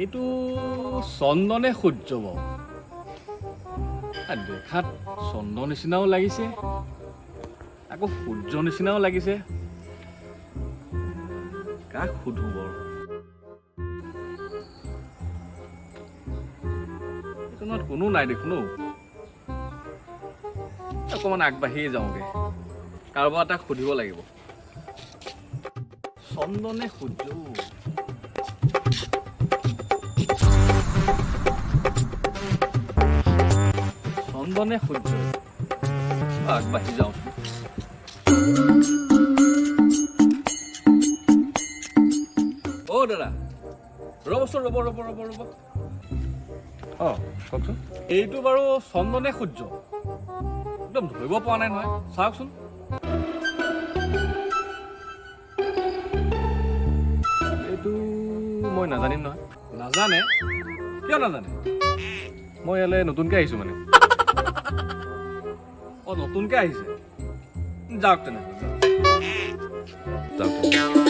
এইটো চন্দনে সূৰ্য বাৰু দেখাত চন্দ নিচিনাও লাগিছে আকৌ সূৰ্য নিচিনাও লাগিছে কাক সুধো বাৰু এইখনত কোনো নাই দেখোন অকণমান আগবাঢ়িয়ে যাওঁগে কাৰোবাৰ এটাক সুধিব লাগিব চন্দনে সূৰ্য চন্দনে সূৰ্য আগবাঢ়ি যাওঁ অ' দাদা ৰ'বচোন ৰ'ব অঁ কওকচোন এইটো বাৰু চন্দনে সূৰ্য একদম ধৰিব পৰা নাই নহয় চাওকচোন এইটো মই নাজানিম নহয় নাজানে কিয় নাজানে মই ইয়ালৈ নতুনকৈ আহিছোঁ মানে নতুনকৈ আহিছে যাওক তেনেহ'লে যাওক